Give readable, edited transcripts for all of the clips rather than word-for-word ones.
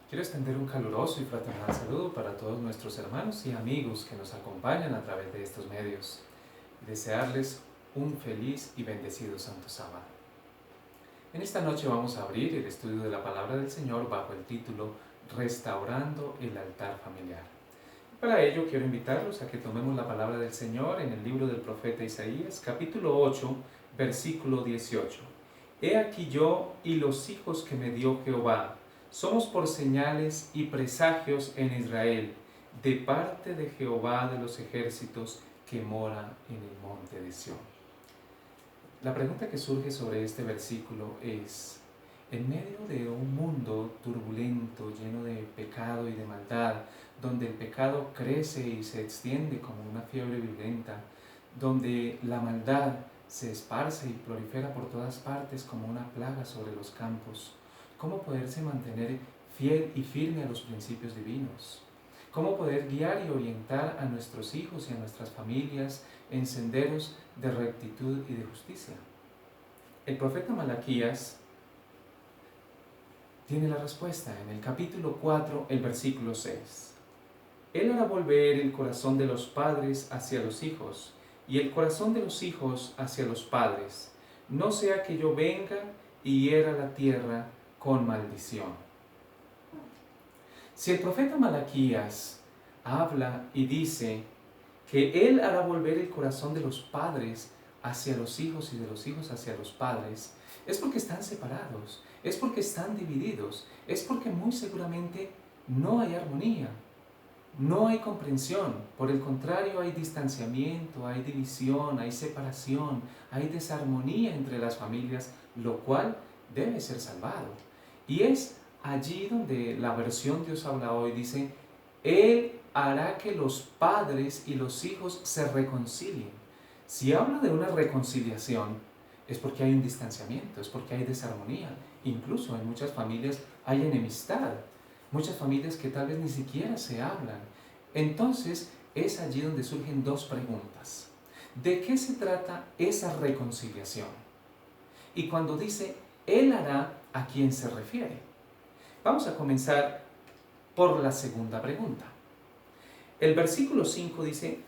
Quiero extender un caluroso y fraternal saludo para todos nuestros hermanos y amigos que nos acompañan a través de estos medios y desearles un feliz y bendecido Santo Sábado. En esta noche vamos a abrir el estudio de la Palabra del Señor bajo el título Restaurando el altar familiar. Para ello quiero invitarlos a que tomemos la Palabra del Señor en el libro del profeta Isaías, capítulo 8, versículo 18. He aquí yo y los hijos que me dio Jehová, somos por señales y presagios en Israel, de parte de Jehová de los ejércitos que mora en el monte de Sión. La pregunta que surge sobre este versículo es, en medio de un mundo turbulento, lleno de pecado y de maldad, donde el pecado crece y se extiende como una fiebre violenta, donde la maldad se esparce y prolifera por todas partes como una plaga sobre los campos, ¿cómo poderse mantener fiel y firme a los principios divinos? ¿Cómo poder guiar y orientar a nuestros hijos y a nuestras familias en senderos de rectitud y de justicia? El profeta Malaquías tiene la respuesta en el capítulo 4, el versículo 6. Él hará volver el corazón de los padres hacia los hijos y el corazón de los hijos hacia los padres, no sea que yo venga y hiera la tierra con maldición. Si el profeta Malaquías habla y dice que él hará volver el corazón de los padres hacia los hijos y de los hijos hacia los padres, es porque están separados, es porque están divididos, es porque muy seguramente no hay armonía, no hay comprensión. Por el contrario, hay distanciamiento, hay división, hay separación, hay desarmonía entre las familias, lo cual debe ser salvado. Y es allí donde la versión Dios habla hoy dice, Él hará que los padres y los hijos se reconcilien. Si habla de una reconciliación, es porque hay un distanciamiento, es porque hay desarmonía. Incluso en muchas familias hay enemistad, muchas familias que tal vez ni siquiera se hablan. Entonces es allí donde surgen dos preguntas. ¿De qué se trata esa reconciliación? Y cuando dice Él hará, ¿a quién se refiere? Vamos a comenzar por la segunda pregunta. El versículo 5 dice,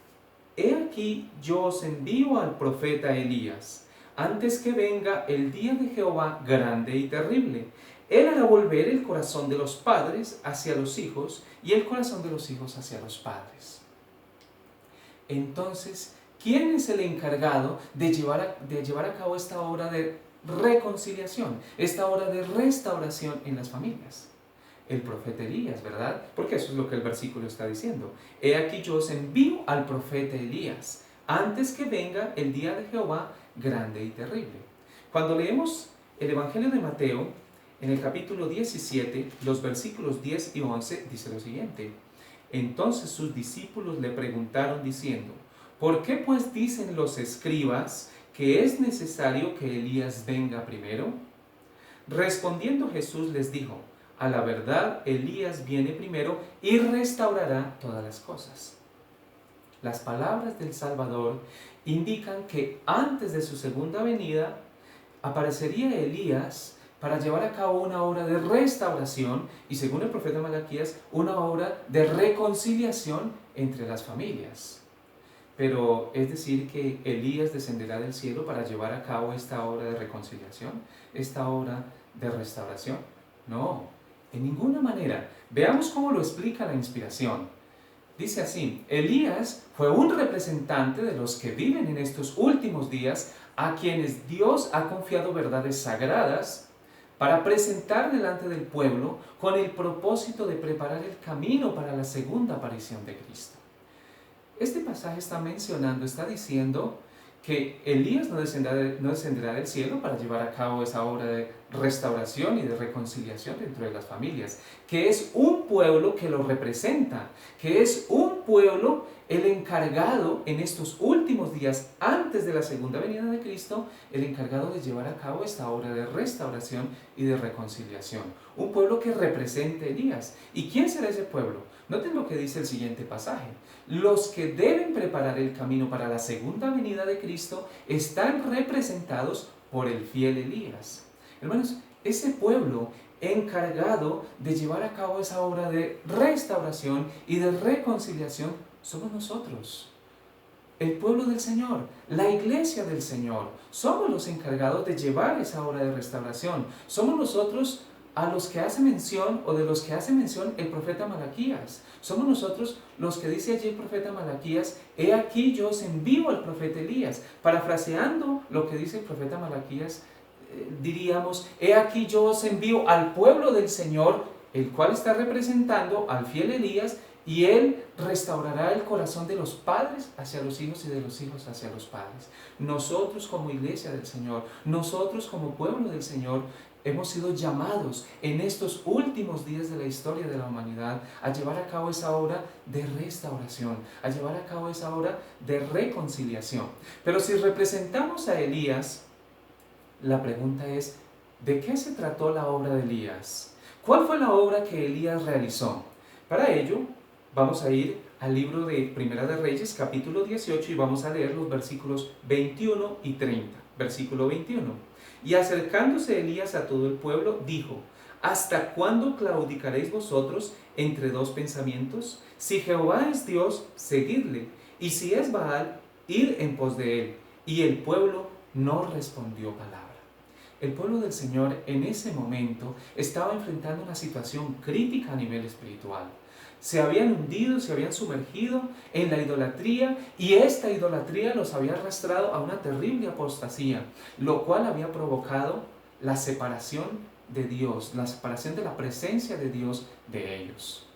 He aquí yo os envío al profeta Elías, antes que venga el día de Jehová grande y terrible. Él hará volver el corazón de los padres hacia los hijos y el corazón de los hijos hacia los padres. Entonces, ¿quién es el encargado de llevar a cabo esta obra de reconciliación, esta obra de restauración en las familias? El profeta Elías, ¿verdad? Porque eso es lo que el versículo está diciendo. He aquí yo os envío al profeta Elías, antes que venga el día de Jehová grande y terrible. Cuando leemos el Evangelio de Mateo, en el capítulo 17, los versículos 10 y 11, dice lo siguiente. Entonces sus discípulos le preguntaron diciendo, ¿por qué pues dicen los escribas que es necesario que Elías venga primero? Respondiendo Jesús les dijo, a la verdad Elías viene primero y restaurará todas las cosas. Las palabras del Salvador indican que antes de su segunda venida aparecería Elías para llevar a cabo una obra de restauración y, según el profeta Malaquías, una obra de reconciliación entre las familias. Pero es decir que Elías descenderá del cielo para llevar a cabo esta obra de reconciliación, esta obra de restauración. No, en ninguna manera. Veamos cómo lo explica la inspiración. Dice así, Elías fue un representante de los que viven en estos últimos días a quienes Dios ha confiado verdades sagradas para presentar delante del pueblo con el propósito de preparar el camino para la segunda aparición de Cristo. Este pasaje está diciendo que Elías no descenderá del cielo para llevar a cabo esa obra de restauración y de reconciliación dentro de las familias, que es un pueblo que lo representa, que es un pueblo el encargado en estos últimos días, antes de la segunda venida de Cristo, el encargado de llevar a cabo esta obra de restauración y de reconciliación. Un pueblo que represente a Elías. ¿Y quién será ese pueblo? Noten lo que dice el siguiente pasaje. Los que deben preparar el camino para la segunda venida de Cristo están representados por el fiel Elías. Hermanos, ese pueblo encargado de llevar a cabo esa obra de restauración y de reconciliación somos nosotros. El pueblo del Señor, la iglesia del Señor, somos los encargados de llevar esa obra de restauración. Somos nosotros a los que hace mención, o de los que hace mención el profeta Malaquías. Somos nosotros los que dice allí el profeta Malaquías: he aquí yo os envío al profeta Elías. Parafraseando lo que dice el profeta Malaquías, diríamos: he aquí yo os envío al pueblo del Señor, el cual está representando al fiel Elías, y él restaurará el corazón de los padres hacia los hijos y de los hijos hacia los padres. Nosotros como iglesia del Señor, nosotros como pueblo del Señor, hemos sido llamados en estos últimos días de la historia de la humanidad a llevar a cabo esa obra de restauración, a llevar a cabo esa obra de reconciliación. Pero si representamos a Elías, la pregunta es: ¿de qué se trató la obra de Elías? ¿Cuál fue la obra que Elías realizó? Para ello, vamos a ir al libro de Primera de Reyes, capítulo 18, y vamos a leer los versículos 21 y 30. Versículo 21. Y acercándose Elías a todo el pueblo, dijo: ¿hasta cuándo claudicaréis vosotros entre dos pensamientos? Si Jehová es Dios, seguidle, y si es Baal, id en pos de él. Y el pueblo no respondió palabra. El pueblo del Señor en ese momento estaba enfrentando una situación crítica a nivel espiritual. Se habían hundido, se habían sumergido en la idolatría, y esta idolatría los había arrastrado a una terrible apostasía, lo cual había provocado la separación de Dios, la separación de la presencia de Dios de ellos.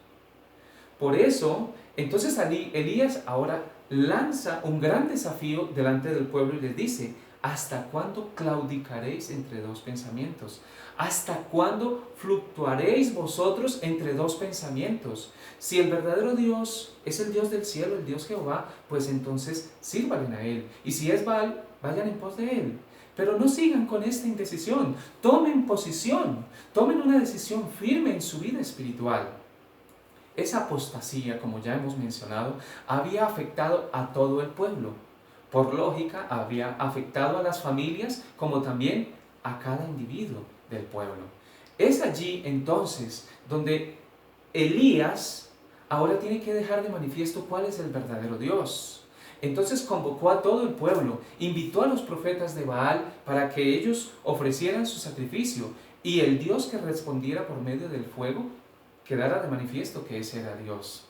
Por eso, entonces Elías ahora lanza un gran desafío delante del pueblo y les dice: ¿hasta cuándo claudicaréis entre dos pensamientos? ¿Hasta cuándo fluctuaréis vosotros entre dos pensamientos? Si el verdadero Dios es el Dios del cielo, el Dios Jehová, pues entonces sírvanle a Él. Y si es Baal, vayan en pos de Él. Pero no sigan con esta indecisión. Tomen posición. Tomen una decisión firme en su vida espiritual. Esa apostasía, como ya hemos mencionado, había afectado a todo el pueblo. Por lógica, había afectado a las familias como también a cada individuo del pueblo. Es allí entonces donde Elías ahora tiene que dejar de manifiesto cuál es el verdadero Dios. Entonces convocó a todo el pueblo, invitó a los profetas de Baal para que ellos ofrecieran su sacrificio, y el Dios que respondiera por medio del fuego quedara de manifiesto que ese era Dios.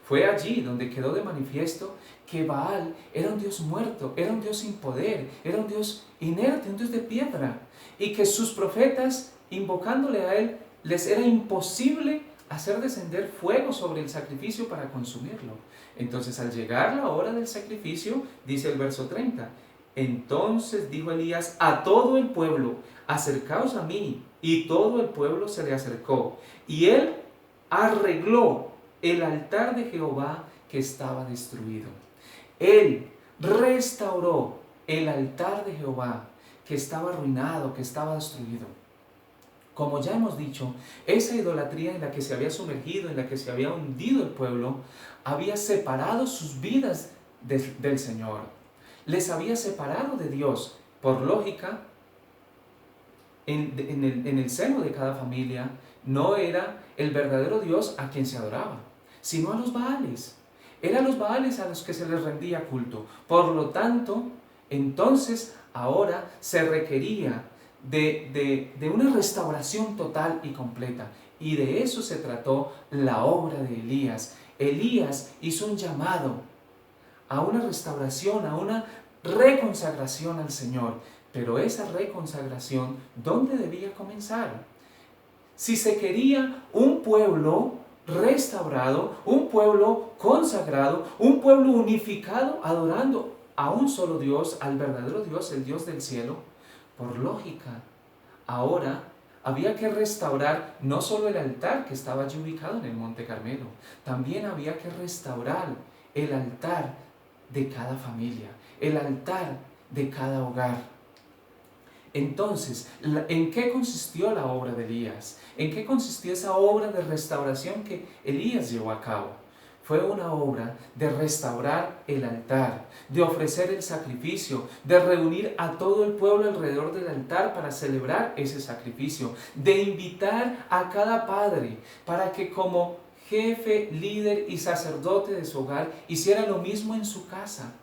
Fue allí donde quedó de manifiesto que Baal era un Dios muerto, era un Dios sin poder, era un Dios inerte, un Dios de piedra, y que sus profetas, invocándole a él, les era imposible hacer descender fuego sobre el sacrificio para consumirlo. Entonces, al llegar la hora del sacrificio, dice el verso 30, entonces dijo Elías a todo el pueblo: acercaos a mí. Y todo el pueblo se le acercó, y él arregló el altar de Jehová que estaba destruido. Él restauró el altar de Jehová que estaba arruinado, que estaba destruido. Como ya hemos dicho, esa idolatría en la que se había sumergido, en la que se había hundido el pueblo, había separado sus vidas del Señor. Les había separado de Dios. Por lógica, en el seno de cada familia no era el verdadero Dios a quien se adoraba, sino a los Baales. Eran los Baales a los que se les rendía culto. Por lo tanto, entonces ahora se requería de una restauración total y completa. Y de eso se trató la obra de Elías. Elías hizo un llamado a una restauración, a una reconsagración al Señor. Pero esa reconsagración, ¿dónde debía comenzar? Si se quería un pueblo restaurado, un pueblo consagrado, un pueblo unificado, adorando a un solo Dios, al verdadero Dios, el Dios del cielo, por lógica, ahora había que restaurar no solo el altar que estaba allí ubicado en el Monte Carmelo, también había que restaurar el altar de cada familia, el altar de cada hogar. Entonces, ¿en qué consistió la obra de Elías? ¿En qué consistió esa obra de restauración que Elías llevó a cabo? Fue una obra de restaurar el altar, de ofrecer el sacrificio, de reunir a todo el pueblo alrededor del altar para celebrar ese sacrificio, de invitar a cada padre para que como jefe, líder y sacerdote de su hogar hiciera lo mismo en su casa.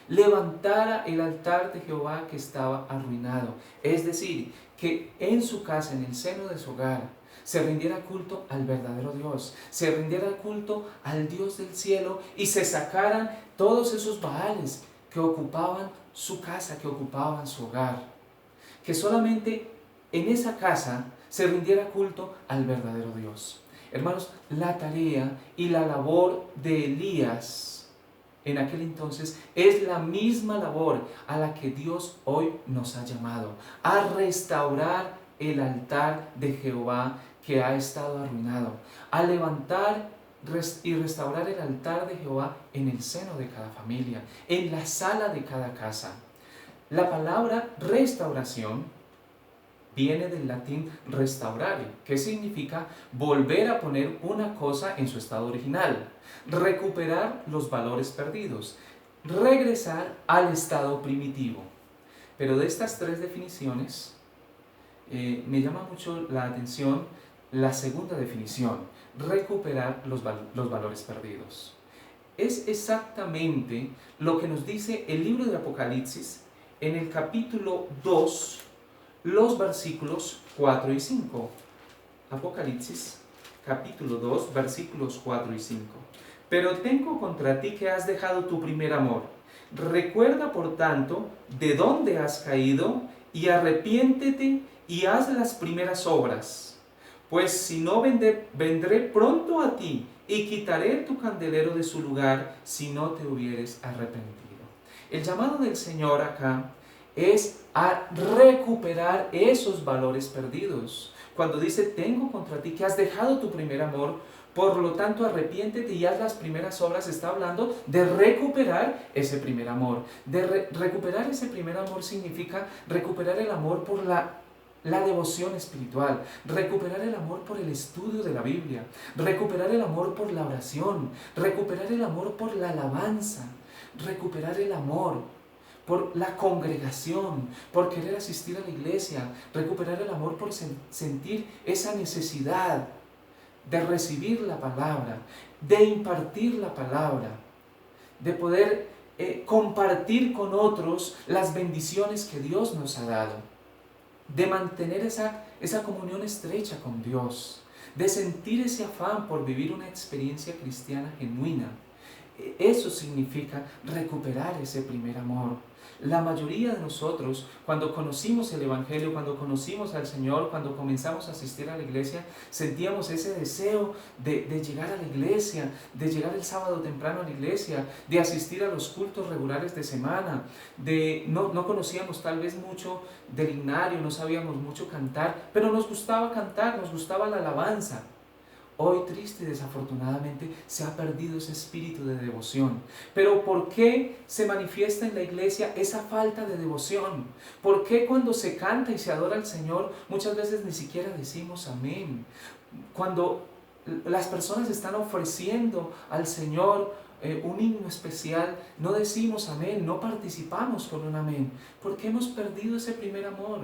Levantara el altar de Jehová que estaba arruinado. Es decir, que en su casa, en el seno de su hogar, se rindiera culto al verdadero Dios, se rindiera culto al Dios del cielo y se sacaran todos esos baales que ocupaban su casa, que ocupaban su hogar. Que solamente en esa casa se rindiera culto al verdadero Dios. Hermanos, la tarea y la labor de Elías en aquel entonces es la misma labor a la que Dios hoy nos ha llamado, a restaurar el altar de Jehová que ha estado arruinado, a levantar y restaurar el altar de Jehová en el seno de cada familia, en la sala de cada casa. La palabra restauración viene del latín restaurare, que significa volver a poner una cosa en su estado original, recuperar los valores perdidos, regresar al estado primitivo. Pero de estas tres definiciones, me llama mucho la atención la segunda definición, recuperar los valores perdidos. Es exactamente lo que nos dice el libro de Apocalipsis en el capítulo 2, los versículos 4 y 5. Apocalipsis, capítulo 2, versículos 4 y 5. Pero tengo contra ti que has dejado tu primer amor. Recuerda, por tanto, de dónde has caído y arrepiéntete y haz las primeras obras. Pues si no, vendré pronto a ti y quitaré tu candelero de su lugar si no te hubieres arrepentido. El llamado del Señor acá es a recuperar esos valores perdidos. Cuando dice, tengo contra ti que has dejado tu primer amor, por lo tanto arrepiéntete y haz las primeras obras, está hablando de recuperar ese primer amor. Recuperar ese primer amor significa recuperar el amor por la devoción espiritual, recuperar el amor por el estudio de la Biblia, recuperar el amor por la oración, recuperar el amor por la alabanza, recuperar el amor por la congregación, por querer asistir a la iglesia, recuperar el amor por sentir esa necesidad de recibir la palabra, de impartir la palabra, de poder compartir con otros las bendiciones que Dios nos ha dado, de mantener esa comunión estrecha con Dios, de sentir ese afán por vivir una experiencia cristiana genuina. Eso significa recuperar ese primer amor. La mayoría de nosotros, cuando conocimos el Evangelio, cuando conocimos al Señor, cuando comenzamos a asistir a la iglesia, sentíamos ese deseo de llegar a la iglesia, de llegar el sábado temprano a la iglesia, de asistir a los cultos regulares de semana, no conocíamos tal vez mucho del himnario, no sabíamos mucho cantar, pero nos gustaba cantar, nos gustaba la alabanza. Hoy, triste y desafortunadamente, se ha perdido ese espíritu de devoción. Pero ¿por qué se manifiesta en la iglesia esa falta de devoción? ¿Por qué cuando se canta y se adora al Señor, muchas veces ni siquiera decimos amén? Cuando las personas están ofreciendo al Señor un himno especial, no decimos amén, no participamos con un amén, porque hemos perdido ese primer amor.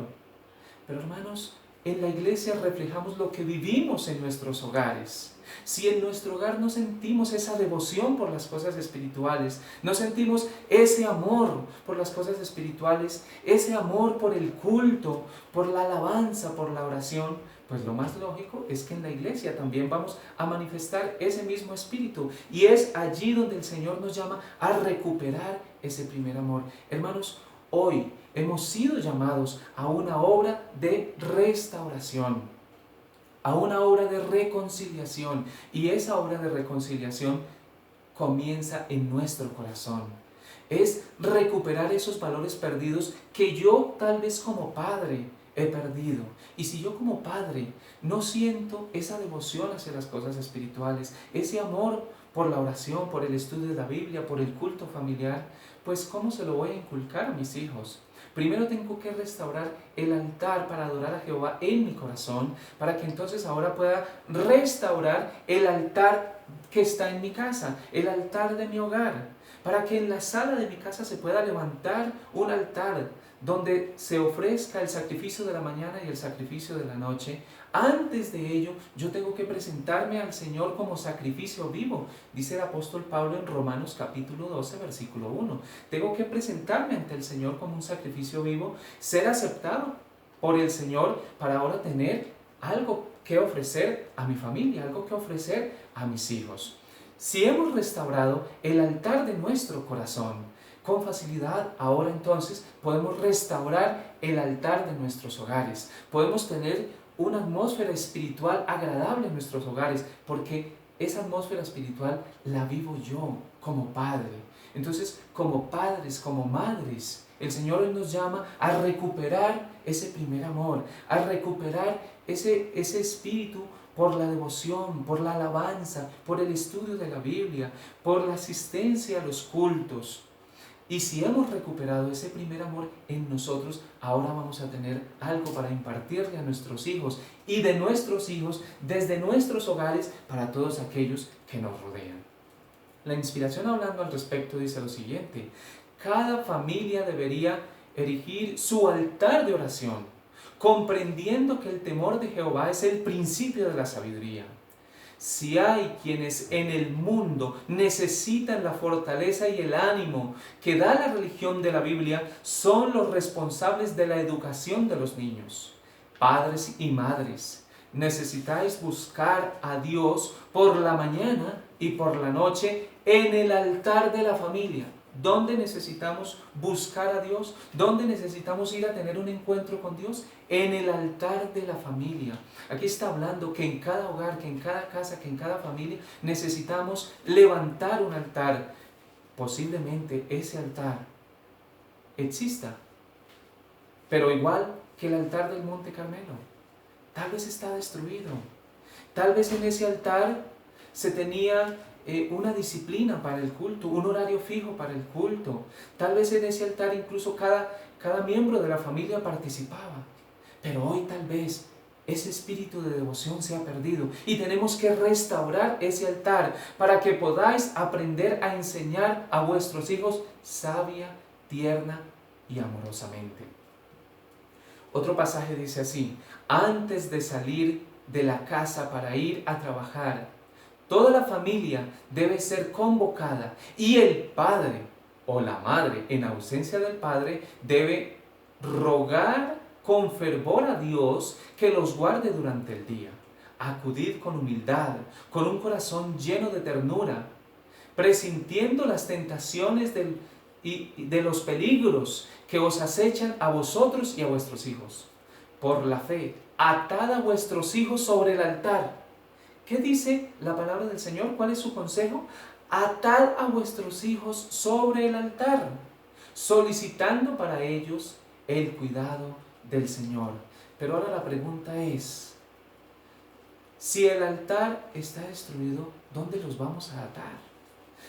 Pero hermanos, en la iglesia reflejamos lo que vivimos en nuestros hogares. Si en nuestro hogar no sentimos esa devoción por las cosas espirituales, no sentimos ese amor por las cosas espirituales, ese amor por el culto, por la alabanza, por la oración, pues lo más lógico es que en la iglesia también vamos a manifestar ese mismo espíritu. Y es allí donde el Señor nos llama a recuperar ese primer amor. Hermanos, hoy hemos sido llamados a una obra de restauración, a una obra de reconciliación, y esa obra de reconciliación comienza en nuestro corazón. Es recuperar esos valores perdidos que yo tal vez como padre he perdido. Y si yo como padre no siento esa devoción hacia las cosas espirituales, ese amor por la oración, por el estudio de la Biblia, por el culto familiar, pues ¿cómo se lo voy a inculcar a mis hijos? Primero tengo que restaurar el altar para adorar a Jehová en mi corazón, para que entonces ahora pueda restaurar el altar que está en mi casa, el altar de mi hogar, para que en la sala de mi casa se pueda levantar un altar donde se ofrezca el sacrificio de la mañana y el sacrificio de la noche. Antes de ello, yo tengo que presentarme al Señor como sacrificio vivo, dice el apóstol Pablo en Romanos capítulo 12, versículo 1. Tengo que presentarme ante el Señor como un sacrificio vivo, ser aceptado por el Señor para ahora tener algo que ofrecer a mi familia, algo que ofrecer a mis hijos. Si hemos restaurado el altar de nuestro corazón, con facilidad ahora entonces podemos restaurar el altar de nuestros hogares. Podemos tener una atmósfera espiritual agradable en nuestros hogares, porque esa atmósfera espiritual la vivo yo como padre. Entonces, como padres, como madres, el Señor hoy nos llama a recuperar ese primer amor, a recuperar ese espíritu por la devoción, por la alabanza, por el estudio de la Biblia, por la asistencia a los cultos. Y si hemos recuperado ese primer amor en nosotros, ahora vamos a tener algo para impartirle a nuestros hijos y de nuestros hijos desde nuestros hogares para todos aquellos que nos rodean. La inspiración hablando al respecto dice lo siguiente: cada familia debería erigir su altar de oración, comprendiendo que el temor de Jehová es el principio de la sabiduría. Si hay quienes en el mundo necesitan la fortaleza y el ánimo que da la religión de la Biblia, son los responsables de la educación de los niños. Padres y madres, necesitáis buscar a Dios por la mañana y por la noche en el altar de la familia. ¿Dónde necesitamos buscar a Dios? ¿Dónde necesitamos ir a tener un encuentro con Dios? En el altar de la familia. Aquí está hablando que en cada hogar, que en cada casa, que en cada familia necesitamos levantar un altar. Posiblemente ese altar exista, pero igual que el altar del Monte Carmelo, tal vez está destruido. Tal vez en ese altar se tenía una disciplina para el culto, un horario fijo para el culto. Tal vez en ese altar incluso cada miembro de la familia participaba. Pero hoy tal vez ese espíritu de devoción se ha perdido y tenemos que restaurar ese altar para que podáis aprender a enseñar a vuestros hijos sabia, tierna y amorosamente. Otro pasaje dice así: antes de salir de la casa para ir a trabajar, toda la familia debe ser convocada y el padre o la madre, en ausencia del padre, debe rogar con fervor a Dios que los guarde durante el día. Acudid con humildad, con un corazón lleno de ternura, presintiendo las tentaciones y de los peligros que os acechan a vosotros y a vuestros hijos. Por la fe, atad a vuestros hijos sobre el altar. ¿Qué dice la palabra del Señor? ¿Cuál es su consejo? Atad a vuestros hijos sobre el altar, solicitando para ellos el cuidado del Señor. Pero ahora la pregunta es: si el altar está destruido, ¿dónde los vamos a atar?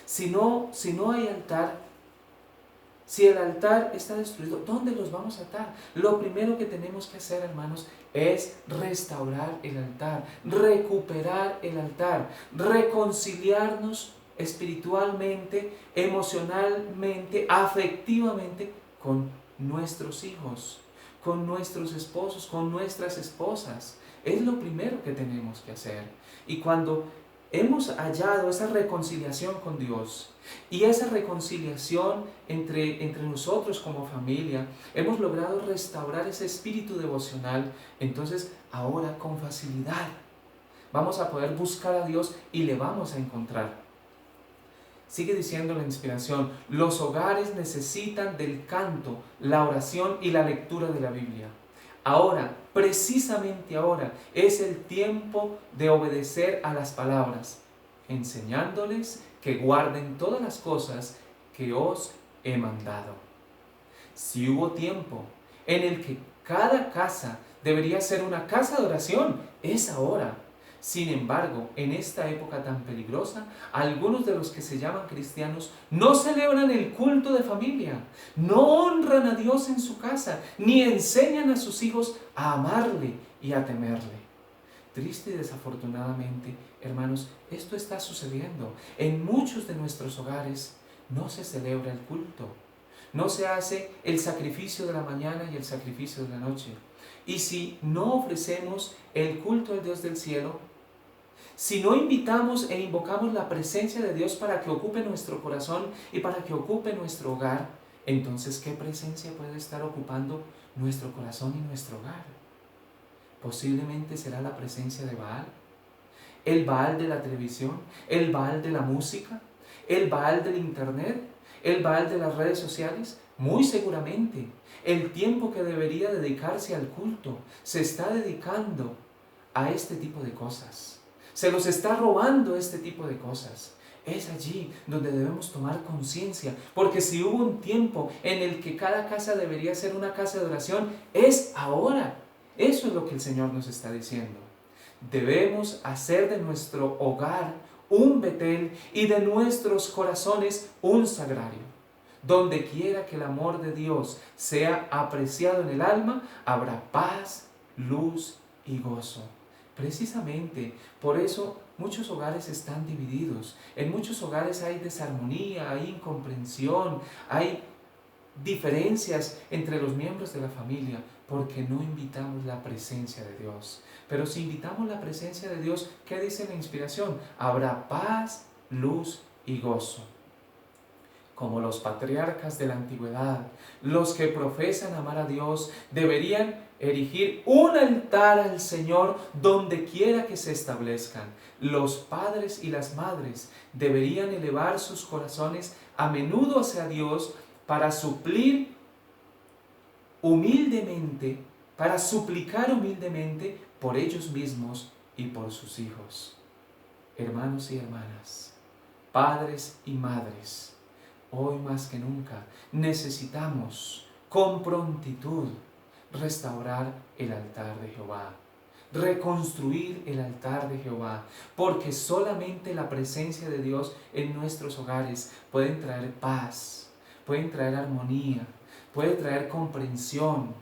Si no hay altar, si el altar está destruido, ¿dónde los vamos a atar? Lo primero que tenemos que hacer, hermanos, es restaurar el altar, recuperar el altar, reconciliarnos espiritualmente, emocionalmente, afectivamente con nuestros hijos, con nuestros esposos, con nuestras esposas. Es lo primero que tenemos que hacer. Y cuando hemos hallado esa reconciliación con Dios y esa reconciliación entre nosotros como familia, hemos logrado restaurar ese espíritu devocional, entonces ahora con facilidad vamos a poder buscar a Dios y le vamos a encontrar. Sigue diciendo la inspiración: los hogares necesitan del canto, la oración y la lectura de la Biblia. Ahora, precisamente ahora, es el tiempo de obedecer a las palabras, enseñándoles que guarden todas las cosas que os he mandado. Si hubo tiempo en el que cada casa debería ser una casa de oración, es ahora. Sin embargo, en esta época tan peligrosa, algunos de los que se llaman cristianos no celebran el culto de familia, no honran a Dios en su casa, ni enseñan a sus hijos a amarle y a temerle. Triste y desafortunadamente, hermanos, esto está sucediendo. En muchos de nuestros hogares no se celebra el culto. No se hace el sacrificio de la mañana y el sacrificio de la noche. Y si no ofrecemos el culto al Dios del cielo, si no invitamos e invocamos la presencia de Dios para que ocupe nuestro corazón y para que ocupe nuestro hogar, entonces ¿qué presencia puede estar ocupando nuestro corazón y nuestro hogar? Posiblemente será la presencia de Baal, el Baal de la televisión, el Baal de la música, el Baal del internet, el Baal de las redes sociales. Muy seguramente el tiempo que debería dedicarse al culto se está dedicando a este tipo de cosas. Se los está robando este tipo de cosas. Es allí donde debemos tomar conciencia, porque si hubo un tiempo en el que cada casa debería ser una casa de oración, es ahora. Eso es lo que el Señor nos está diciendo. Debemos hacer de nuestro hogar un Betel y de nuestros corazones un sagrario. Donde quiera que el amor de Dios sea apreciado en el alma, habrá paz, luz y gozo. Precisamente por eso muchos hogares están divididos. En muchos hogares hay desarmonía, hay incomprensión, hay diferencias entre los miembros de la familia, porque no invitamos la presencia de Dios. Pero si invitamos la presencia de Dios, ¿qué dice la inspiración? Habrá paz, luz y gozo. Como los patriarcas de la antigüedad, los que profesan amar a Dios, deberían erigir un altar al Señor donde quiera que se establezcan. Los padres y las madres deberían elevar sus corazones a menudo hacia Dios para suplir humildemente, para suplicar humildemente por ellos mismos y por sus hijos. Hermanos y hermanas, padres y madres, hoy más que nunca necesitamos con prontitud restaurar el altar de Jehová, reconstruir el altar de Jehová, porque solamente la presencia de Dios en nuestros hogares puede traer paz, puede traer armonía, puede traer comprensión,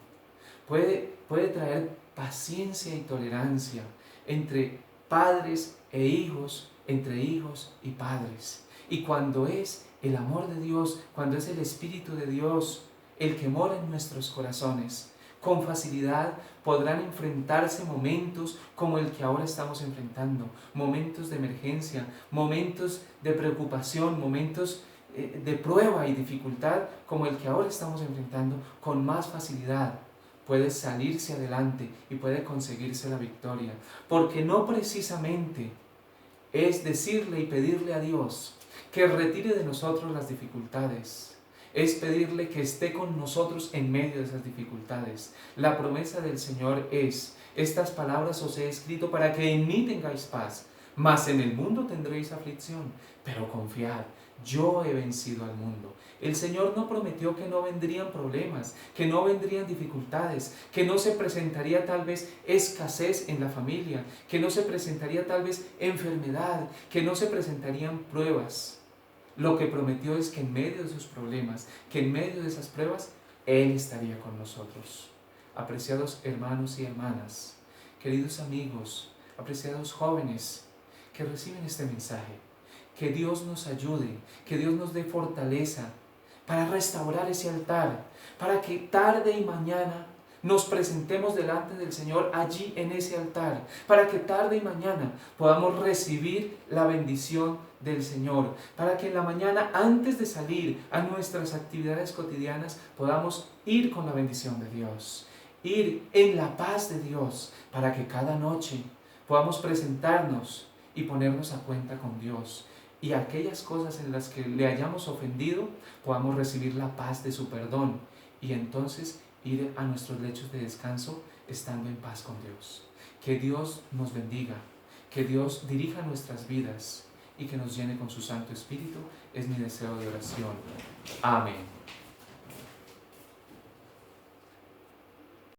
puede traer paciencia y tolerancia entre padres e hijos, entre hijos y padres. Y cuando es el amor de Dios, cuando es el Espíritu de Dios el que mora en nuestros corazones, con facilidad podrán enfrentarse momentos como el que ahora estamos enfrentando, momentos de emergencia, momentos de preocupación, momentos de prueba y dificultad como el que ahora estamos enfrentando. Con más facilidad puede salirse adelante y puede conseguirse la victoria, porque no precisamente es decirle y pedirle a Dios que retire de nosotros las dificultades, es pedirle que esté con nosotros en medio de esas dificultades. La promesa del Señor es: estas palabras os he escrito para que en mí tengáis paz, mas en el mundo tendréis aflicción, pero confiad, yo he vencido al mundo. El Señor no prometió que no vendrían problemas, que no vendrían dificultades, que no se presentaría tal vez escasez en la familia, que no se presentaría tal vez enfermedad, que no se presentarían pruebas. Lo que prometió es que en medio de sus problemas, que en medio de esas pruebas, Él estaría con nosotros. Apreciados hermanos y hermanas, queridos amigos, apreciados jóvenes que reciben este mensaje, que Dios nos ayude, que Dios nos dé fortaleza para restaurar ese altar, para que tarde y mañana nos presentemos delante del Señor allí en ese altar, para que tarde y mañana podamos recibir la bendición del Señor, para que en la mañana, antes de salir a nuestras actividades cotidianas, podamos ir con la bendición de Dios, ir en la paz de Dios, para que cada noche podamos presentarnos y ponernos a cuenta con Dios, y aquellas cosas en las que le hayamos ofendido, podamos recibir la paz de su perdón, y entonces ir a nuestros lechos de descanso estando en paz con Dios. Que Dios nos bendiga, que Dios dirija nuestras vidas y que nos llene con su Santo Espíritu, es mi deseo de oración. Amén.